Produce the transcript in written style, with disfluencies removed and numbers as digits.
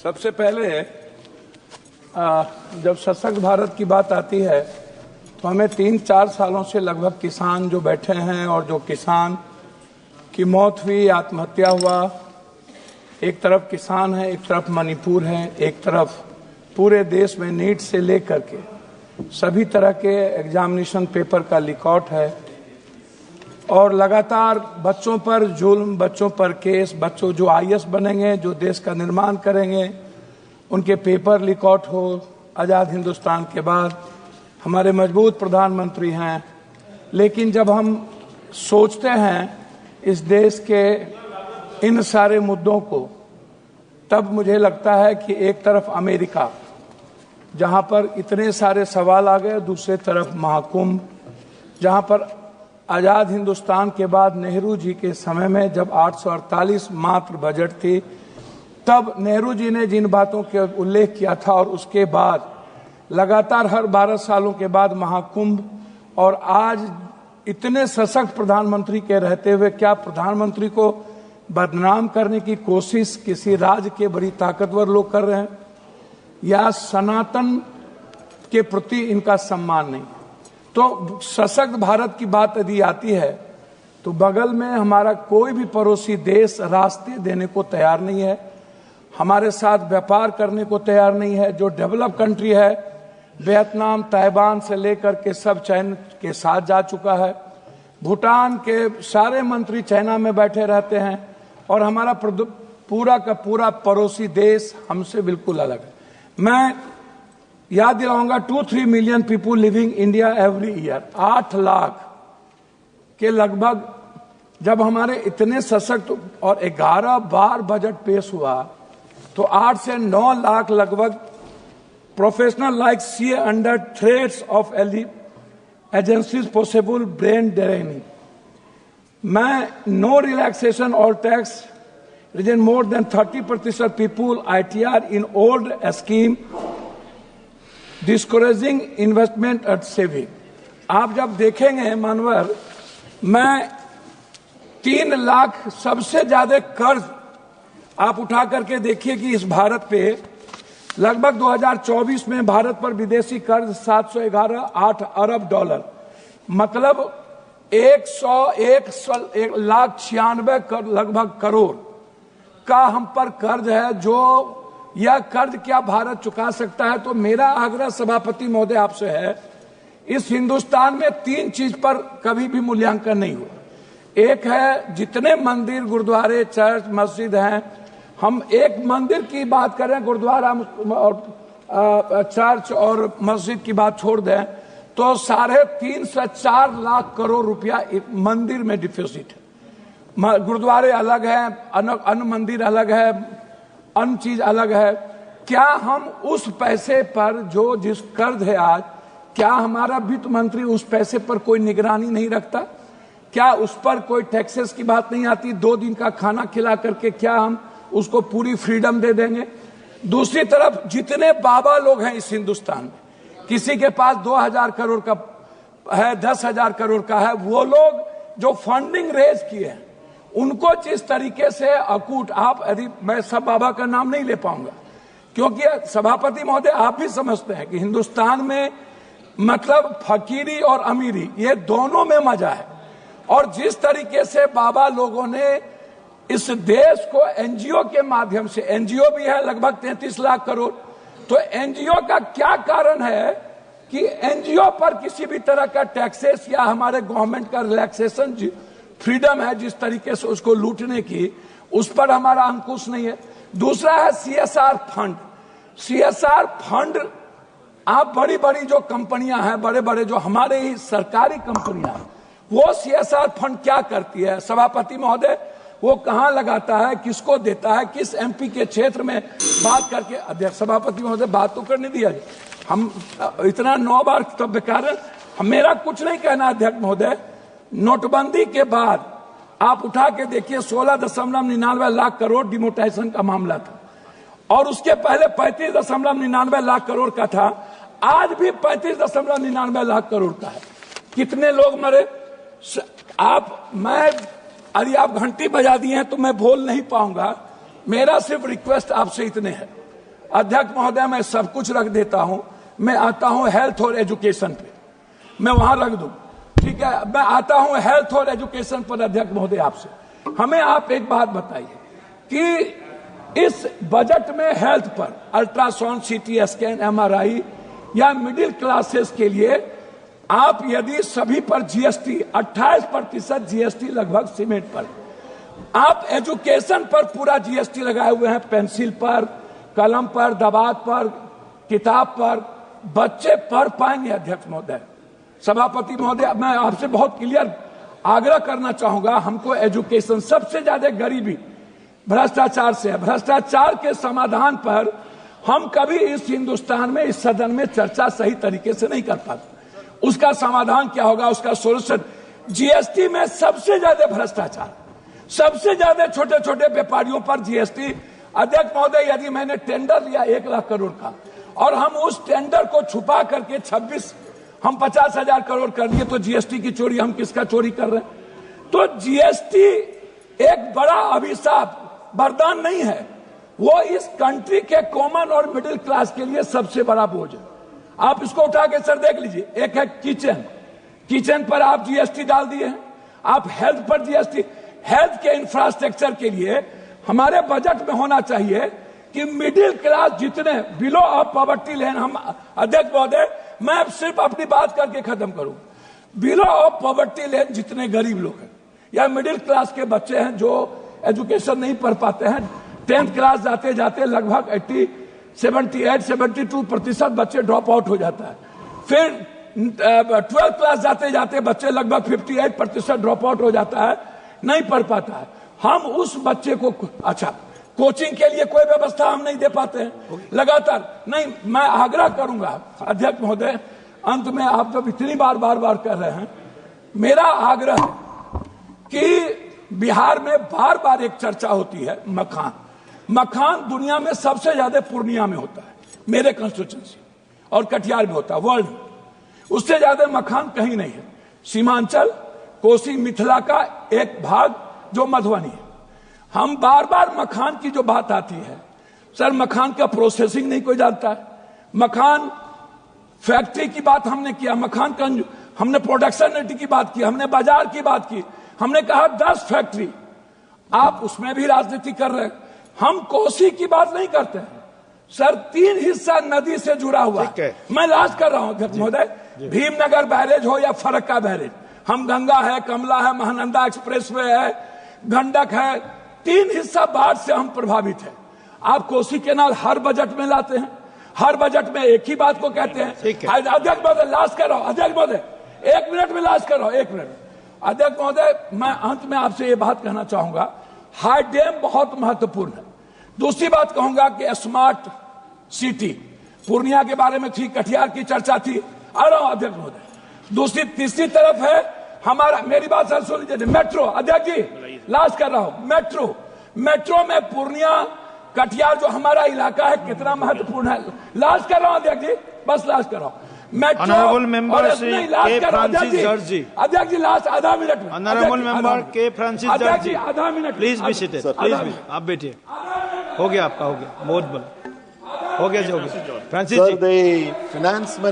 सबसे पहले जब सशक्त भारत की बात आती है तो हमें 3-4 सालों से लगभग किसान जो बैठे हैं और जो किसान की मौत हुई, आत्महत्या हुआ, एक तरफ किसान है, एक तरफ मणिपुर है, एक तरफ पूरे देश में नीट से लेकर के सभी तरह के एग्जामिनेशन पेपर का लीकआउट है और लगातार बच्चों पर जुल्म, बच्चों पर केस, बच्चों जो आईएएस बनेंगे, जो देश का निर्माण करेंगे, उनके पेपर लीकआउट हो। आज़ाद हिंदुस्तान के बाद हमारे मजबूत प्रधानमंत्री हैं, लेकिन जब हम सोचते हैं इस देश के इन सारे मुद्दों को, तब मुझे लगता है कि एक तरफ अमेरिका, जहां पर इतने सारे सवाल आ गए, दूसरे तरफ महाकुंभ, जहां पर आज़ाद हिंदुस्तान के बाद नेहरू जी के समय में जब 848 मात्र बजट थी, तब नेहरू जी ने जिन बातों के उल्लेख किया था और उसके बाद लगातार हर 12 सालों के बाद महाकुंभ, और आज इतने सशक्त प्रधानमंत्री के रहते हुए क्या प्रधानमंत्री को बदनाम करने की कोशिश किसी राज्य के बड़ी ताकतवर लोग कर रहे हैं, या सनातन के प्रति इनका सम्मान नहीं। तो सशक्त भारत की बात यदि आती है तो बगल में हमारा कोई भी पड़ोसी देश रास्ते देने को तैयार नहीं है, हमारे साथ व्यापार करने को तैयार नहीं है। जो डेवलप कंट्री है, वियतनाम, ताइवान से लेकर के सब चाइना के साथ जा चुका है। भूटान के सारे मंत्री चाइना में बैठे रहते हैं और हमारा पूरा का पूरा पड़ोसी देश हमसे बिल्कुल अलग है। मैं याद दिलाऊंगा, 2-3 million people living India every year, 8 lakh के लगभग। जब हमारे इतने सशक्त और 11 बार बजट पेश हुआ तो 8 से 9 लाख लगभग professional like see under threats of agencies possible brain draining. मैं नो रिलैक्सेशन और tax reason more than 30% people ITR in old scheme discouraging investment and saving. आप जब देखेंगे मानवर, मैं 3 लाख सबसे ज्यादा कर्ज आप उठा करके देखिए कि इस भारत पे लगभग 2024 में भारत पर विदेशी कर्ज 711.8 अरब डॉलर, मतलब 101 लाख 96 लगभग करोड़ का हम पर कर्ज है। जो यह कर्ज क्या भारत चुका सकता है? तो मेरा आग्रह सभापति महोदय आपसे है, इस हिंदुस्तान में 3 चीज पर कभी भी मूल्यांकन नहीं हुआ। एक है जितने मंदिर, गुरुद्वारे, चर्च, मस्जिद हैं, हम एक मंदिर की बात करें, गुरुद्वारा और चर्च और मस्जिद की बात छोड़ दें तो 3.5 से 4 लाख करोड़ रुपया मंदिर में डिफिसिट है। गुरुद्वारे अलग है, अन्य मंदिर अलग है, अन्य चीज अलग है। क्या हम उस पैसे पर जो जिस कर्ज है आज, क्या हमारा वित्त मंत्री उस पैसे पर कोई निगरानी नहीं रखता? क्या उस पर कोई टैक्सेस की बात नहीं आती? 2 दिन का खाना खिला करके क्या हम उसको पूरी फ्रीडम दे देंगे? दूसरी तरफ जितने बाबा लोग हैं इस हिंदुस्तान में, किसी के पास 2000 करोड़ का है, 10,000 करोड़ का है, वो लोग जो फंडिंग रेज किए हैं उनको जिस तरीके से अकूट, आप यदि मैं सब बाबा का नाम नहीं ले पाऊंगा क्योंकि सभापति महोदय आप भी समझते हैं कि हिंदुस्तान में मतलब फकीरी और अमीरी ये दोनों में मजा है। और जिस तरीके से बाबा लोगों ने इस देश को एनजीओ के माध्यम से, एनजीओ भी है लगभग 33 लाख करोड़, तो एनजीओ का क्या कारण है कि एनजीओ पर किसी भी तरह का टैक्सेस या हमारे गवर्नमेंट का रिलैक्सेशन फ्रीडम है जिस तरीके से उसको लूटने की, उस पर हमारा अंकुश नहीं है। दूसरा है CSR फंड। CSR फंड, आप बड़ी बड़ी जो कंपनियां हैं, बड़े बड़े जो हमारे ही सरकारी कंपनियां हैं, वो CSR फंड क्या करती है सभापति महोदय? वो कहां लगाता है, किसको देता है, किस MP के क्षेत्र में बात करके? अध्यक्ष सभापति महोदय बात तो करने दिया, हम इतना 9 बार तब कारण मेरा कुछ नहीं कहना। अध्यक्ष महोदय, नोटबंदी के बाद आप उठा के देखिए 16.99 लाख करोड़ डिमोनेटाइजेशन का मामला था और उसके पहले 35.99 लाख करोड़ का था, आज भी 35.99 लाख करोड़ का है। कितने लोग मरे? यदि आप घंटी बजा दिए हैं तो मैं बोल नहीं पाऊंगा। मेरा सिर्फ रिक्वेस्ट आपसे इतने है अध्यक्ष महोदय मैं सब कुछ रख देता हूं, मैं आता हूं हेल्थ और एजुकेशन पे, मैं वहां रख दूं, ठीक है। मैं आता हूं हेल्थ और एजुकेशन पर अध्यक्ष महोदय आपसे, हमें आप एक बात बताइए कि इस बजट में हेल्थ पर अल्ट्रासाउंड, सीटी स्कैन, एमआरआई या मिडिल क्लासेस के लिए आप यदि सभी पर जीएसटी 28% जीएसटी लगभग सीमेंट पर, आप एजुकेशन पर पूरा जीएसटी लगाए हुए हैं, पेंसिल पर, कलम पर, दवात पर, किताब पर, बच्चे पढ़ पाएंगे अध्यक्ष महोदय? सभापति महोदय मैं आपसे बहुत क्लियर आग्रह करना चाहूंगा, हमको एजुकेशन, सबसे ज्यादा गरीबी भ्रष्टाचार से है, भ्रष्टाचार के समाधान पर हम कभी इस हिंदुस्तान में, इस सदन में चर्चा सही तरीके से नहीं कर पाते। उसका समाधान क्या होगा, उसका सोल्यूशन, जीएसटी में सबसे ज्यादा भ्रष्टाचार, सबसे ज्यादा छोटे छोटे व्यापारियों पर जीएसटी। अध्यक्ष महोदय यदि मैंने टेंडर लिया 1 लाख करोड़ का और हम उस टेंडर को छुपा करके 50,000 करोड़ कर दिए, तो जीएसटी की चोरी हम किसका चोरी कर रहे हैं? तो जीएसटी एक बड़ा अभिशाप, वरदान नहीं है, वो इस कंट्री के कॉमन और मिडिल क्लास के लिए सबसे बड़ा बोझ है। आप इसको उठा के सर देख लीजिए, एक है किचन पर आप जीएसटी डाल दिए हैं, आप हेल्थ पर जीएसटी, हेल्थ के इंफ्रास्ट्रक्चर के लिए हमारे बजट में होना चाहिए कि मिडिल क्लास जितने बिलो ऑफ पॉवर्टी लाइन, हम अध्यक्ष महोदय मैं सिर्फ अपनी बात करके खत्म करूं, बिलो ऑफ पॉवर्टी लाइन जितने गरीब लोग हैं या मिडिल क्लास के बच्चे हैं जो एजुकेशन नहीं पढ़ पाते हैं, 10th क्लास जाते जाते लगभग 78-72% बच्चे ड्रॉप आउट हो जाता है, फिर 12th क्लास जाते जाते बच्चे लगभग 58% ड्रॉप आउट हो जाता है, नहीं पढ़ पाता है। हम उस बच्चे को, अच्छा कोचिंग के लिए कोई व्यवस्था हम नहीं दे पाते हैं लगातार, नहीं। मैं आग्रह करूंगा अध्यक्ष महोदय, अंत में आप जब इतनी बार कर रहे हैं, मेरा आग्रह है कि बिहार में बार बार एक चर्चा होती है मखान दुनिया में सबसे ज्यादा पूर्णिया में होता है, मेरे कंस्टिट्यूएंसी, और कटिहार में होता है वर्ल्ड में, उससे ज्यादा मखान कहीं नहीं है। सीमांचल, कोसी, मिथिला का एक भाग जो मधुबनी है। हम बार मखान की जो बात आती है, सर मखान का प्रोसेसिंग नहीं कोई जानता है, मखान फैक्ट्री की बात हमने किया, मखान का हमने प्रोडक्शन की बात की, हमने बाजार की बात की, हमने कहा 10 फैक्ट्री, आप उसमें भी राजनीति कर रहे हैं। हम कोसी की बात नहीं करते हैं सर, 3 हिस्सा नदी से जुड़ा हुआ है। मैं लास्ट कर रहा हूं अध्यक्ष महोदय, भीमनगर बैरेज हो या फरक्का बैरेज, हम गंगा है, कमला है, महानंदा एक्सप्रेसवे है, गंडक है, 3 हिस्सा बाढ़ से हम प्रभावित हैं। आप कोसी केनाल हर बजट में लाते हैं, हर बजट में एक ही बात को कहते हैं। अध्यक्ष महोदय लास्ट कर रहा हूं, अध्यक्ष महोदय 1 मिनट में लास्ट कर रहा हूं, 1 मिनट। अध्यक्ष महोदय मैं अंत में आपसे ये बात कहना चाहूंगा, हाई डैम बहुत महत्वपूर्ण है। दूसरी बात कहूंगा कि स्मार्ट सिटी, पूर्णिया के बारे में थी, कटिहार की चर्चा थी, आ रहा हूं अध्यक्ष महोदय। तीसरी तरफ है हमारा, मेरी बात सर सुन लीजिए, मेट्रो। अध्यक्ष जी लास्ट कर रहा हूं, मेट्रो में पूर्णिया, कटिहार जो हमारा इलाका है कितना महत्वपूर्ण है। लास्ट कर रहा हूं अध्यक्ष जी, बस लास्ट कर रहा हूं। Honorable member K. Francis George ji. अध्यक्ष जी लास्ट आधा मिनट में। Honorable member K. Francis George ji. आधा minute. Please be seated, please be, आप बैठिए। हो गया आपका, हो गया, बहुत बड़ा हो गया जी, हो गया। फ्रांसिस जी। फाइनेंस